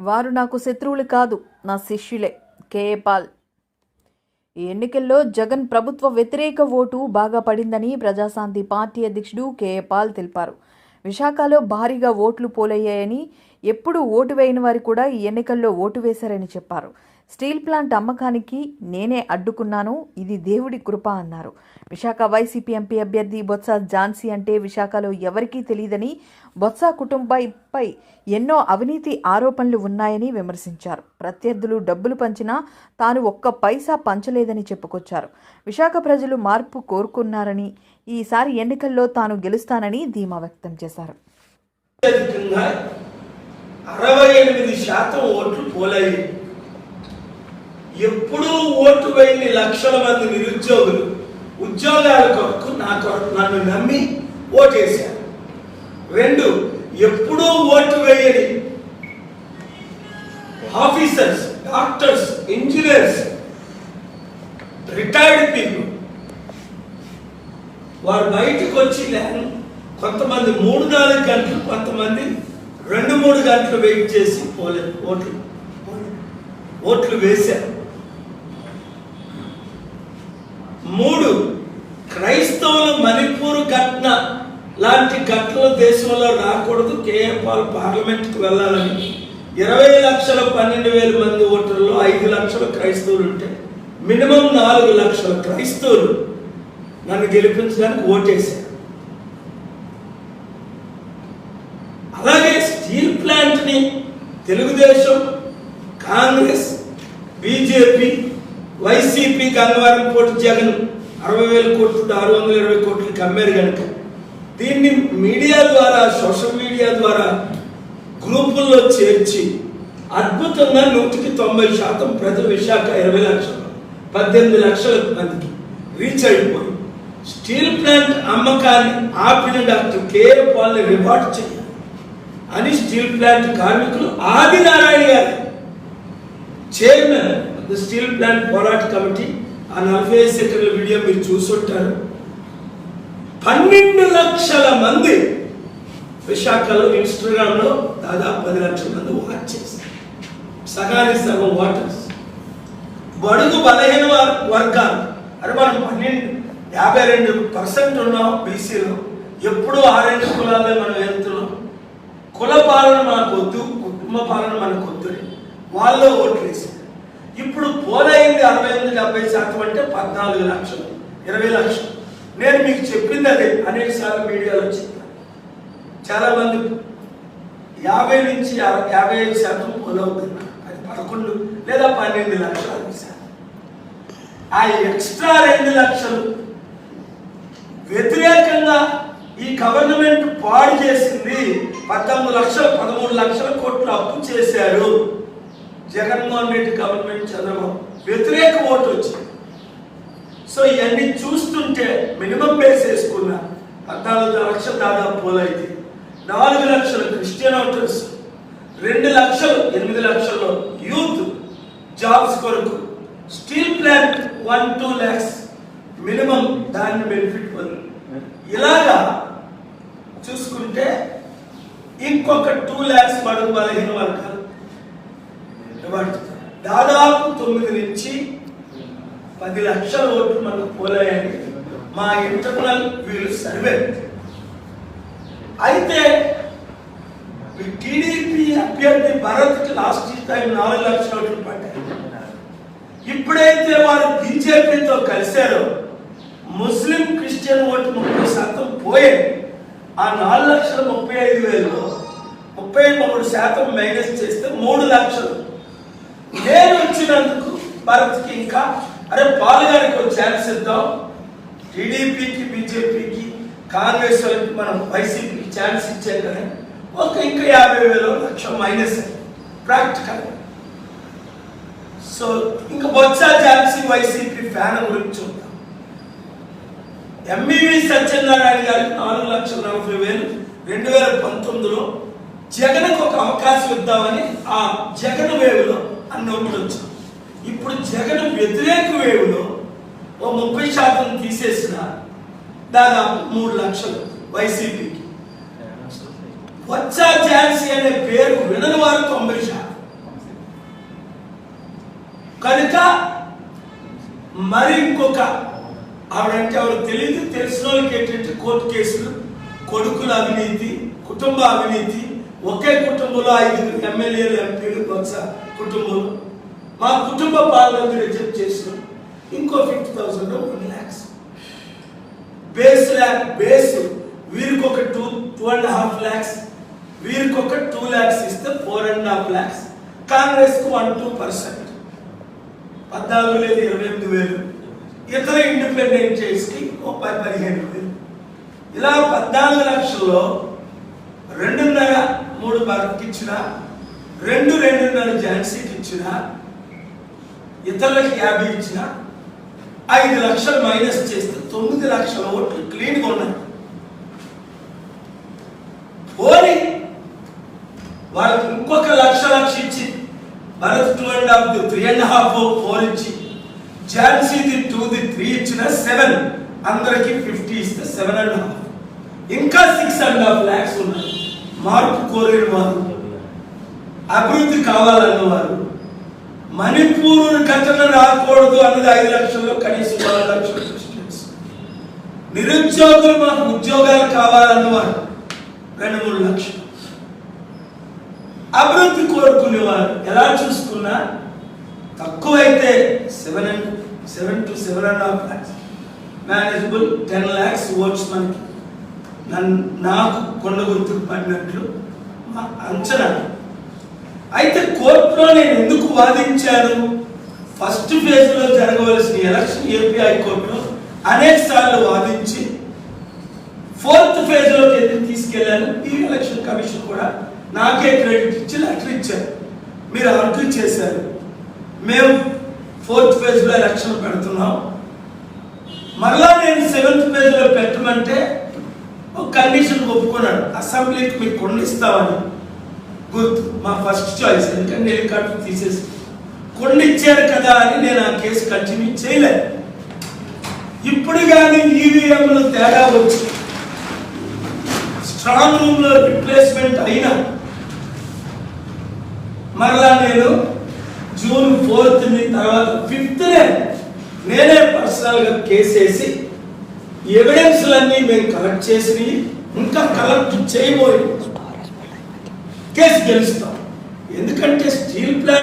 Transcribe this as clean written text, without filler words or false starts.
వారు నాకు శత్రువులు కాదు, నా శిష్యులే. KA Paul. ఈ ఎన్నికల్లో జగన్ ప్రభుత్వ వ్యతిరేక ఓటు బాగా పడిందని ప్రజాశాంతి పార్టీ అధ్యక్షుడు కేఏ పాల్ తెలిపారు. విశాఖలో భారీగా ఓట్లు పోలయ్యాయని, ఎప్పుడు ఓటు వేయని వారు కూడా ఈ ఎన్నికల్లో ఓటు వేశారని చెప్పారు. స్టీల్ ప్లాంట్ అమ్మకానికి నేనే అడ్డుకున్నాను, ఇది దేవుడి కృప అన్నారు. విశాఖ వైసీపీ ఎంపీ అభ్యర్థి బొత్స ఝాన్సీ అంటే విశాఖలో ఎవరికీ తెలియదని, బొత్స కుటుంబంపై ఎన్నో అవినీతి ఆరోపణలు ఉన్నాయని విమర్శించారు. ప్రత్యర్థులు డబ్బులు పంచినా తాను ఒక్క పైసా పంచలేదని చెప్పుకొచ్చారు. విశాఖ ప్రజలు మార్పు కోరుకున్నారని, ఈసారి ఎన్నికల్లో తాను గెలుస్తానని ధీమా వ్యక్తం చేశారు. 68% ఓట్లు పోలయ్యాయి. ఎప్పుడూ ఓటు వేయని లక్షల మంది నిరుద్యోగులు ఉద్యోగాల కొరకు నన్ను నమ్మి ఓటేశారు. 2, ఎప్పుడూ ఓటు వేయని officers, doctors, engineers, retired people వారు బయటకు వచ్చి కొంతమంది 3-4 గంటలు, కొంతమంది 2-3 గంటలు వెయిట్ చేసి ఓట్లు వేశారు. 3, క్రైస్తవులు మణిపూర్ ఘటన లాంటి ఘటనలు దేశంలో రాకూడదు, కేఏ పాల్ పార్లమెంట్కి వెళ్ళాలని 20 లక్షల 12,000 మంది ఓటర్లు 5 లక్షల క్రైస్తవులు ఉంటే మినిమం 4 లక్షల క్రైస్తవులు నన్ను గెలిపించడానికి ఓటేశారు. అలాగే స్టీల్ ప్లాంట్ని తెలుగుదేశం, కాంగ్రెస్, బీజేపీ, వైసీపీ గంగవరం కోటి జగన్ 60,000 కోట్లు 620 కోట్లకి అమ్మారు కనుక దీన్ని మీడియా ద్వారా, సోషల్ మీడియా ద్వారా గ్రూపుల్లో చేర్చి అద్భుతంగా 190% ప్రజలు విశాఖ 20 లక్షలు 18 లక్షల మందికి రీచ్ అయిపోయి స్టీల్ ప్లాంట్ అమ్మకాన్ని ఆపిన డాక్టర్ కేఏ పాల్ని రివార్డ్ చేయాలి అని స్టీల్ ప్లాంట్ కార్మికులు ఆదినారాయణ గారు, చైర్మన్ స్టీల్ ప్లాంట్ పోరాట కమిటీ, ఆ 45 సెకండ్ల వీడియో మీరు చూసుంటారు. 12 లక్షల మంది విశాఖలో ఇన్స్టాగ్రామ్లో దాదాపు 10 లక్షల మంది వాచ్ చేశారు. సగానికి సగం వాటర్స్. బడుగు బలహీన వర్గాలు, అరే మనం 52% ఉన్నాం బీసీలో, ఎప్పుడూ 6 కులాలే మనం వెళ్తున్నాం, కుల పాలన మనకు వద్దు, కుటుంబ పాలన మనకు వద్దు, వాళ్ళు ఓట్లు వేశారు. ఇప్పుడు పోలైంది 68-70% అంటే 14 లక్షలు 20 లక్షలు. నేను మీకు చెప్పింది అదే, అనేక సార్లు మీడియాలో చెప్పాను. చాలా మంది 50 నుంచి 55% పోలవుతున్నారు. అది 11 లేదా 12 లక్షలు సార్. ఆ ఎక్స్ట్రా 2 లక్షలు వ్యతిరేకంగా ఈ గవర్నమెంట్ పాడు చేసింది. 19 లక్షలు 13 లక్షల కోట్లు అప్పు చేశారు జగన్మోహన్ రెడ్డి గవర్నమెంట్, చంద్రబాబు వ్యతిరేక ఓటు వచ్చింది. సో ఇవన్నీ చూస్తుంటే మినిమం బేస్ వేసుకున్నా 14 లక్షలు దాదాపు పోలైతే, 4 లక్షలు క్రిస్టియన్ ఓటర్స్, 2 లక్షలు 8 లక్షల్లో యూత్ జాబ్స్ కొరకు, స్టీల్ ప్లాంట్ 1-2 lakhs మినిమం దాన్ని బెనిఫిట్ పొంది, ఇలాగా చూసుకుంటే ఇంకొక 2 lakhs బడుగు బలహీన వర్గాలు దాదాపు 9 నుంచి 10 లక్షల ఓట్లు మనకు పోలాయని మా ఇంటర్నల్ వీళ్ళు సర్వే. అయితే టీడీపీ అభ్యర్థి భరత్కి లాస్ట్ టైం 4 లక్షల ఓట్లు పడ్డాయి. ఇప్పుడైతే వారు బీజేపీతో కలిశారో ముస్లిం, క్రిస్టియన్ ఓటు 30% పోయాయి. ఆ 4,35,000లో 33% మైనస్ చేస్తే 3 లక్షలు. నేను వచ్చినందుకు భరత్కి ఇంకా, అరే పాల్ గారికి ఒక ఛాన్స్ ఇద్దాం, టీడీపీకి, బీజేపీకి, కాంగ్రెస్ వాళ్ళకి మనం వైసీపీకి ఛాన్స్ ఇచ్చాం కదా, ఇంకా 50,000 లక్ష మైనస్ ప్రాక్టికల్. సో ఇంకా బొత్స ఝాన్సీ వైసీపీ ఫ్యాన్ గురించి చూద్దాం. ఎంఈవి సత్యనారాయణ గారికి 4,40,000 2019లో జగన్కు ఒక అవకాశం ఇద్దామని ఆ జగన్ వేవులో అన్ని ఓట్లు వచ్చాయి. ఇప్పుడు జగన్ వ్యతిరేక వేవులో 30% తీసేసిన దాదాపు 3 లక్షలు వైసీపీకి. బొత్స ఝాన్సీ అనే పేరు వినని వారు 90%. కనుక మరి ఇంకొక ఆవిడంటే ఆవిడ తెలియదు, తెలిసిన వాళ్ళకి ఏంటంటే కోర్టు కేసులు, కొడుకుల అవినీతి, కుటుంబ అవినీతి, ఒకే కుటుంబంలో 5 ఎమ్మెల్యేలు ఎంపీలు బహుశా కుటుంబంలో, మా కుటుంబ పాలన రిజెక్ట్ చేసిన ఇంకో 50,000 1 lakhs బేస్ వీరికి ఒక 2.5 lakhs, వీరికి ఒక 2 lakhs ఇస్తే 4.5 lakhs, కాంగ్రెస్ కు 1-2%, 14 లేదు 28,000, ఇతర ఇండిపెండెంట్ చేసి 15,000. ఇలా 14 లక్షల్లో 2.5-3 భరత్కి ఇచ్చిన, 2.5 ఝాన్సీకి ఇచ్చిన, ఇతరులకు 50 ఇచ్చిన, 5 లక్షలు మైనస్ చేస్తే 9 లక్షల ఓట్లు క్లీన్గా ఉన్నాయి. పోనీ వాళ్ళకి ఇంకొక లక్ష ఇచ్చి భరత్ 2.5 3.5 4 ఇచ్చి, ఝాన్సీది 2ది 3 ఇచ్చిన 7, అందరికి 50 ఇస్తే 7.5, ఇంకా 6.5 lakhs ఉన్నాయి. మార్పు కోరిన వారు, అభివృద్ధి కావాలన్నవారు, మణిపూర్ ఘటన రాకూడదు అన్నది 5 లక్షల్లో కనీసం 4 లక్షల క్రిస్టియన్స్, నిరుద్యోగులు మాకు ఉద్యోగాలు కావాలన్నవారు 2-3 లక్షలు, అభివృద్ధి కోరుకునేవారు ఎలా చూసుకున్నా తక్కువైతే 7 to 7.5 lakhs, manageable 10 lakhs votes మనకి నాకు కొండ గుర్తుకు పడినట్లు మా అంచనా. అయితే కోర్టులో నేను ఎందుకు వాదించాను? ఫస్ట్ ఫేజ్ లో జరగవలసిన ఎలక్షన్ ఏపీ హైకోర్టులో అనేక సార్లు వాదించి 4th ఫేజ్ లోకి ఎందుకు తీసుకెళ్లాను? ఈ ఎలక్షన్ కమిషన్ కూడా నాకే క్రెడిట్ ఇచ్చి లెటర్ ఇచ్చారు, మీరు ఆర్గ్యూ చేశారు, మేము 4th ఫేజ్ లో ఎలక్షన్ పెడుతున్నాం, మళ్ళా నేను 7th ఫేజ్ లో పెట్టమంటే ఒక కండిషన్ ఒప్పుకున్నాడు, అసెంబ్లీకి మీకు కొండ ఇస్తామని. గుర్తు మా ఫస్ట్ చాయిస్, ఎందుకంటే హెలికాప్టర్ తీసేసి కొండ ఇచ్చారు కదా అని నేను ఆ కేసు కంటిన్యూ చేయలేదు. ఇప్పుడు కానీ ఈవీఎంలు తేడా వచ్చి స్ట్రాంగ్ రూమ్ లో రిప్లేస్మెంట్ అయినా మరలా నేను June 4th తర్వాత 5th నేనే పర్సనల్ గా కేసు వేసి ఎవిడెన్స్లన్నీ మేము కలెక్ట్ చేసి ఇంకా కలెక్ట్ చేయబోయి కేసు గెలుస్తాం. ఎందుకంటే స్టీల్ ప్లాంట్